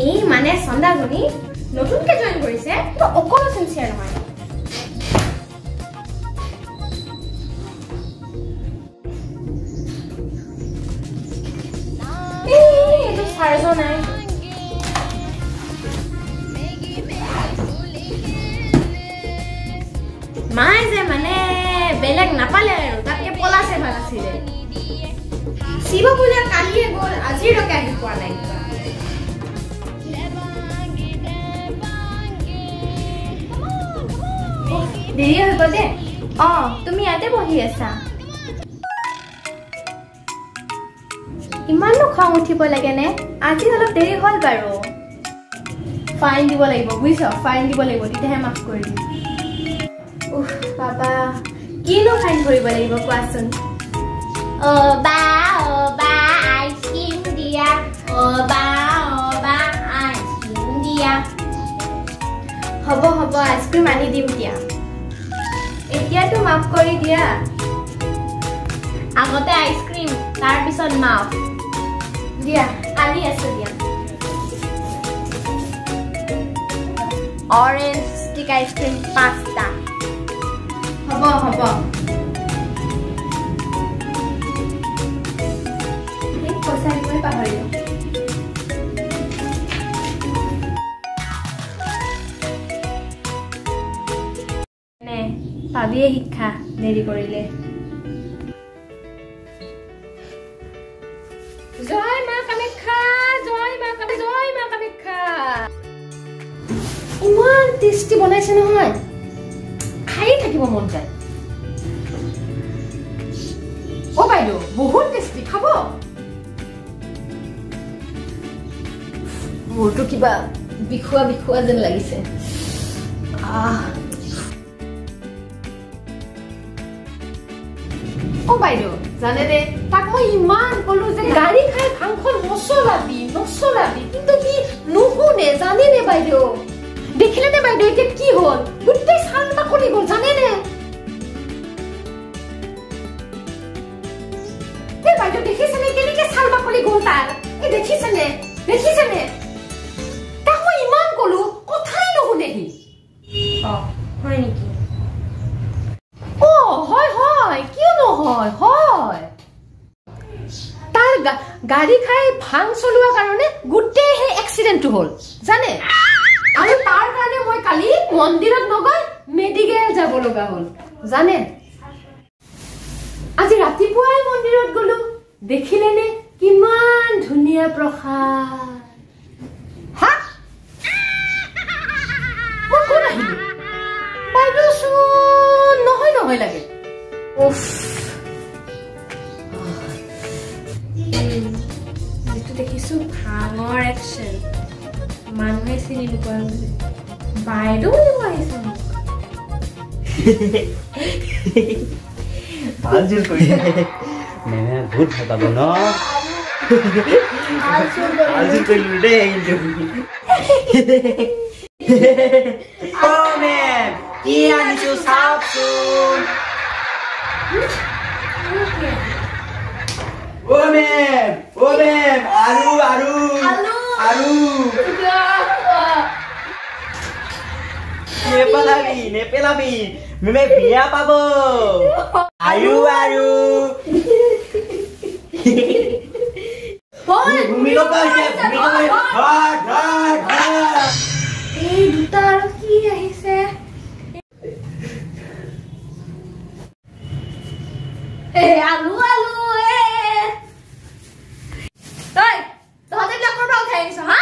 এই মানে সন্দাজনী নতুনকে জয়েন কৰিছে তো অকল সিনসিয়াৰ নহয় এই তো সাৰজো নাই মাই যে মানে বেলেগ নাপালে আৰু তাতকে পলাছে ভাল আছিল শিৱ পূজা কালিয়ে গ'ল আজিলৈকে আহি পোৱা নাই দেৰি হৈ গ'ল দে তুমি ইয়াতে বহি আছা ইমানো খং উঠিব লাগে নে আজি অলপ দেৰি হ'ল বাৰু ফাইন দিব লাগিব বুজিছ ফাইন দিব লাগিব তেতিয়াহে মাফ কৰি দিম বাবা কিনো ফাইন ভৰিব লাগিব কোৱাচোন বা আইচক্ৰীম দিয়া বা আইচক্ৰীম দিয়া হ'ব আইচক্ৰীম আনি দিম দিয়া এতিয়াতো মাফ কৰি দিয়া আগতে আইচক্ৰীম তাৰ পিছত মাফ দিয়া আনি আছো দিয়া অৰেঞ্জ ষ্টিক আইচক্ৰীম 5টা হ'ব পইচা দিবই পাহৰিলো নে পাবিয়ে শিক্ষা দেৰি কৰিলে জয় মা কামাখ্যা ইমান টেষ্টি বনাইছে নহয় খাই থাকিব মন যায় ও বাইদেউ বহুত টেষ্টি খাব মোৰটো কিবা বিখুৱা যেন লাগিছে ও বাইদেউ জানে দে তাক মই ইমান কলো যে গাড়ী খাই ভাংখন নচলাবি কিন্তু কি নুশুনে জানে নে বাইদেউ দেখিলে নে বাইদেউ এতিয়া কি হ'ল গোটেই ছাল বাকলি গ'ল জানে নে বাইদেউ দেখিছে নে কেনেকে ছাল বাকলি গ'ল তাৰ এই দেখিছে নে তাক মই ইমান কলো কথাই নুশুনে সি হয় নেকি হয় কিয় নহয় হয় তাৰ গাড়ী খাই ভাং চলোৱাৰ কাৰণে গোটেই হে এক্সিডেন্টটো হ'ল জানে আৰু তাৰ কাৰণে মই কালি মন্দিৰত নগৈ মেডিকেল যাব লগা হ'ল জানে আজি ৰাতিপুৱাই মন্দিৰত গলো দেখিলে নে কিমান ধুনীয়া প্ৰসাদ হা মই কোন আহিলো বাইদেউ চোন নহয় লাগে উফ যেটো দেখিছো ভাঙৰ একশন মানুহে চিনি নোপোৱা বাইদেউ আহিছে ভালজুল কৰি মেমে বহুত ভাল পাব ন ভালজুল কৰিলো দেই ও মেম কি আনিছো চাওকচোন ও মেম আলু নেপেলাবি মেমে বিয়া পাব আয়ু ভূমিকম্প এই দুটা আৰু কি আহিছে আলু তহঁতে বিলাকৰ পৰা উঠাই আনিছ হা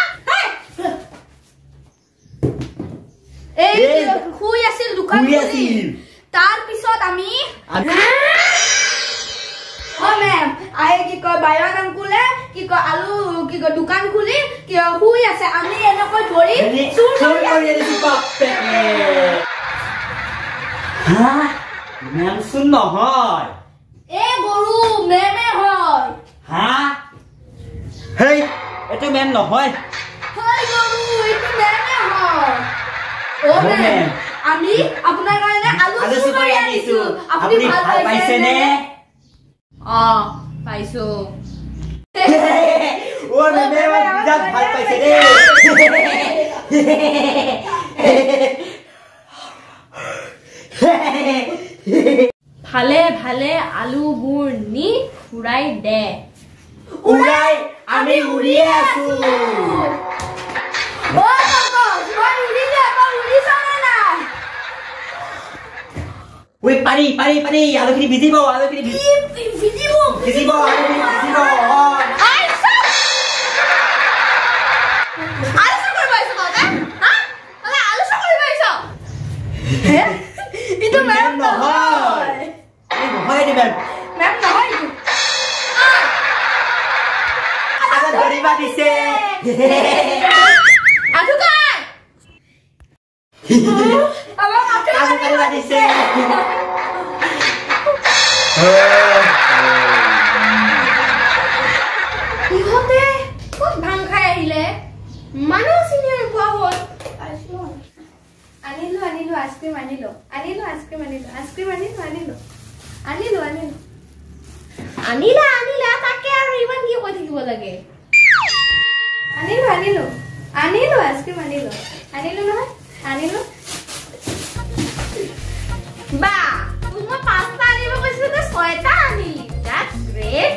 শুই আছিল দোকান তাৰ পিছত আমি মেম আহে কি কয় বায়ন আংকুলে কি কয় আলু কি কয় দোকান খুলি কি শুই আছে আমি এনেকৈ ধৰি মেম চোন নহয় গৰু মেমে হয় হা হেই এইটো মেম নহয় গৰু এইটো মেমে হয় মেম আমি আপোনাৰ কাৰণে আলু চুৰি আনিছো আপুনি ভাল পাইছে নে পাইছো ও মেমে বিৰাট ভাল পাইছে দেই ভালে ভালে আলুবোৰ নি উৰাই দে উৰাই আমি উৰিয়ে আছো ও বাবা মই উৰি যা উৰি চানা না ওই পাৰি আলুখিনি ভিজিব আলুখিনি ভিজিব আলুখিনি ভিজিব itu mem নহয় এই নহয় দি মেম নহয় itu ada ধৰিবা দিছে aduh kan abang ada ধৰিবা দিছে ইহঁতে ক'ত ভাং খাই আহিলে মানুহ চিনি নোপোৱা হ'ল আনিলো আইসক্ৰিম আনিলা তাকে আৰু ইমান কি কৈ থাকিব লাগে আনিলো আইসক্রিম আনিলো বা তুমি পাঁচটা আনিব কৈছিলো যে ছয়টা আনিলি দ্যাটস গ্ৰেট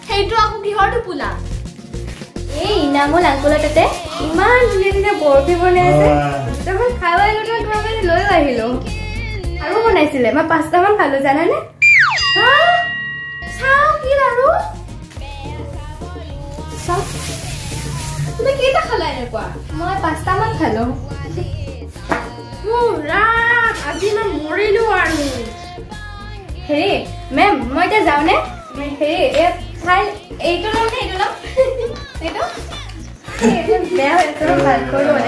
সেইটো আকৌ কিহৰ টোপোলা এই ইনামল আংকুলৰ তাতে ইমান ধুনীয়া বৰফি বনাই আছে তখন খাব গ'লে তোমাক লৈ আহিলো আৰু বনাইছিলে মই 5টা মান খালো জানানে চাও কি আৰু তুমি কেইটা খালা এনেকুৱা মই 5টা মান খালো ৰাত আজি মই মৰিলো আৰু হেৰি মেম মই এতিয়া যাওঁনে হেৰি খাই এইটো লম নে এইটো লম এইটো বেয়া হৈ আছে ভাল কৰি ল'ব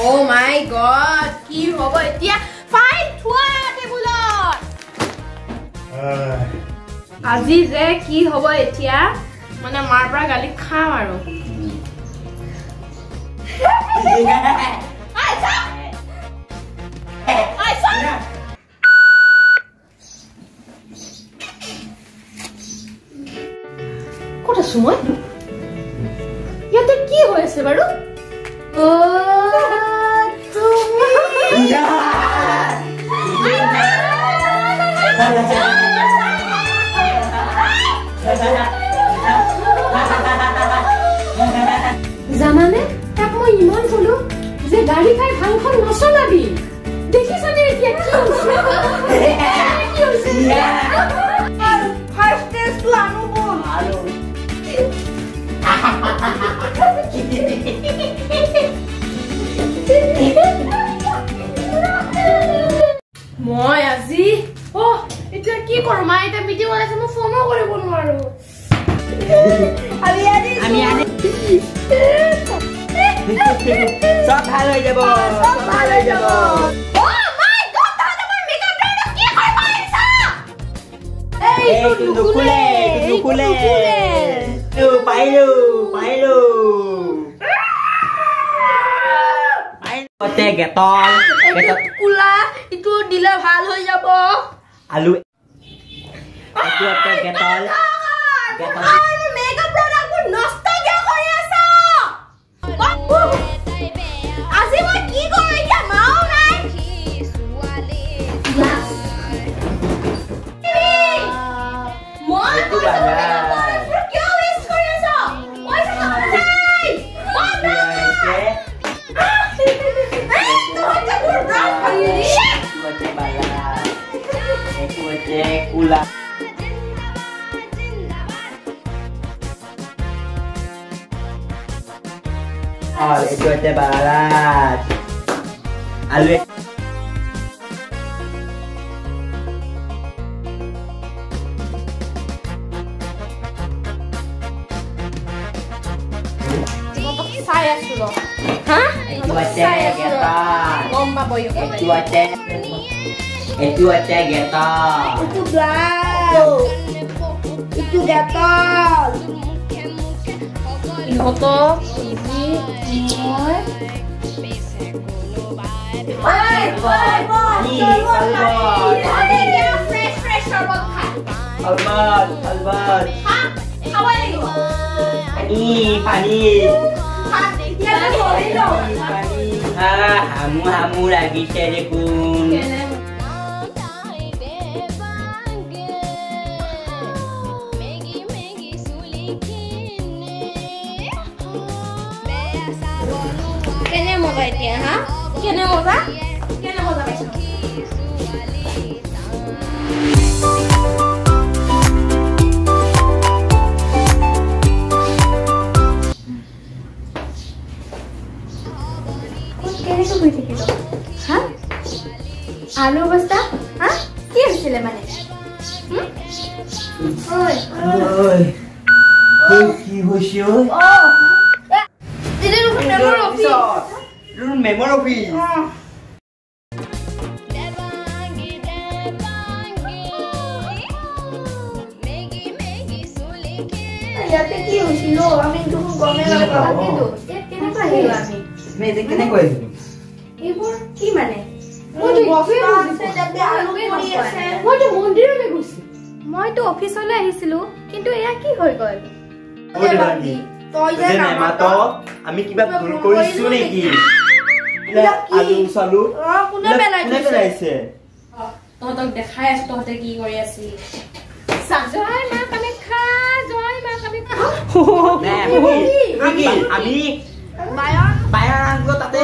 Oh my god কি হ'ব এতিয়া ফাইল থোৱা টেবুলত আজি যে কি হ'ব এতিয়া মানে মাৰ পৰা গালি খাম আৰু ক'ত আছো মই ইয়াতে কি হৈ আছে বাৰু জানানে তাক মই ইমান কলো যে গাড়ী খাই ভাংখন নচলাবি দেখিছানে এতিয়া কি হৈছে ফাৰ্ষ্ট টেষ্টটো আনো বল মই আজি এতিয়া কি কৰো মা এটা মিটিং ওলাইছে মই ফোনো কৰিব নোৱাৰো সব ভাল হৈ যাব নুখুলে পাৰিলো গেটল কুলা ইটো দিলে ভাল হৈ যাব আলু গেটল মেকআপ প্ৰডাক্টবোৰ নষ্ট কিয় কৰি আছা আজি মই কি কৰো এতিয়া মাও নাই মই কিয় ৱেষ্ট কৰি আছা Kula. Itu aja balat. Alwe. Saya sudah. Hah? Itu aja getar. Gomba boyo. Itu aja getar. Itu blau. Itu gatal. Foto, TV, হামু লাগিছে দেখোন কেনে মজা এতিয়া হা কেনে মজা পাইছ আলু বস্তা হা কি হৈছিলে মানে কি হৈছে মেমৰ অফিচ ইয়াতে কি হৈছিল আমি দেখোন গমে নাপাওঁ কিন্তু কেনেকৈ আহিলো আমি কেনেকৈ আহিলো এইবোৰ কি মানে মইতো অফিচলৈ আহিছিলো কিন্তু এয়া কি হৈ গল আমি কিবা ভুল কৰিছো নেকি আলু চালু কোনে পেলাইছে তহঁতক দেখাই আছো তহঁতে কি কৰি আছিলি জয় মা কামাখ্যা জয় মা কামাখ্যা আমি বায়াৰ আনলো তাতে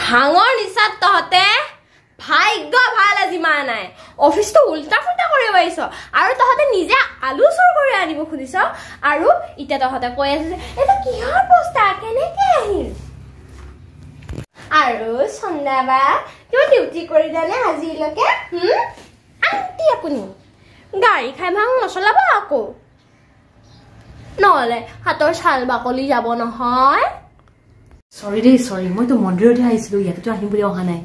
ভাঙৰ নিচাত তহঁতে ভাগ্য ভাল আজি মা নাই অফিসটো উল্টা ফুল্টা কৰি আহিছ আৰু তহঁতে নিজে আলু চুৰ কৰি আনিব খুজিছ আৰু এতিয়া তহঁতে কৈ আছে যে এটা কিহৰ বস্তা কেনেকে আহিল আৰু সন্ধ্যাবা কিয় ডিউটি কৰিলানে আজিলৈকে আন্টি আপুনি গাড়ী খাই ভাং নচলাব আকৌ নহলে হাতৰ ছাল বাকলি যাব নহয় সৰি দেই সৰি মইতো মন্দিৰতহে আহিছিলো ইয়াতেতো আহিম বুলি অহা নাই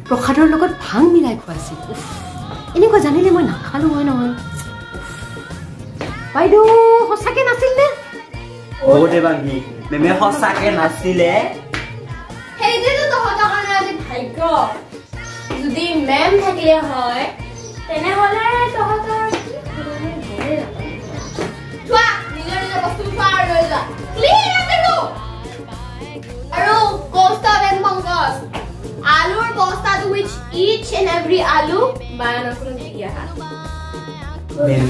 প্ৰসাদৰ লগত ভাং মিলাই খুৱাইছিল এনেকুৱা জানিলে মই নাখালো হয় নহয় বাইদেউ সঁচাকে নাছিল নে দেৱাংগী মেমে সঁচাকে নাছিলে সেইটোতো তহঁতৰ কাৰণে আজি ভাগ্য যদি মেম থাকিলে হয় তেনেহলে তহঁতৰ চোৱা নিজৰ নিজৰ বস্তু চোৱা আৰু লৈ যোৱা ক্লিন আছে তো আৰু কষ্ট বেন পংকজ আলুৰ বস্তাটো which each and every আলু বায়ানৰ কোনো দিয়া হা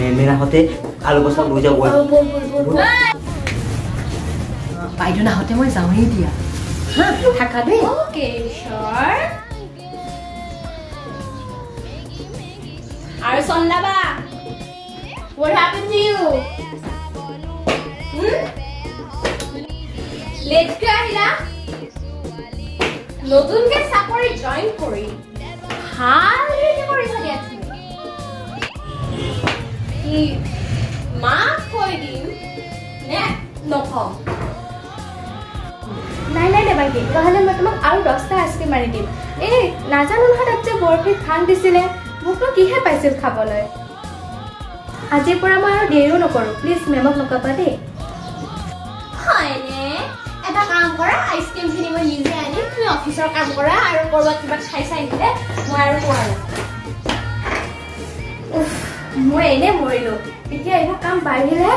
মেমেৰ হাতে আলু বস্তা লৈ যাব বাইদেউ নাহতে মই যাওঁৱেই দিয়া হা থাকা দেই ওকে sure আৰু সন্ধ্যাবা what happened to you late কে আহিলা নতুনকে চাকৰি জয়েন কৰি ভাল ৰেডি কৰিছা দিয়া তুমি কি মাক কৈ দিম নে নকম নাই নাই দেবাংগী নহ'লে মই তোমাক আৰু 10টা আইচক্ৰীম মাৰি দিম এই নাজানো নহয় তাত যে বৰফিত ভাং দিছিলে মোকনো কিহে পাইছিল খাবলৈ আজিৰ পৰা মই আৰু দেৰিও নকৰোঁ প্লিজ মেমক নকবা দেই হয়নে এটা কাম কৰা আইচক্ৰীমখিনি মই নিজে আনিম তুমি অফিচৰ কাম কৰা আৰু ক'ৰবাত কিবা খাই চাই দিলে মই আৰু নোৱাৰো মই এনে মৰিলোঁ এতিয়া এইবোৰ কাম বাঢ়িলে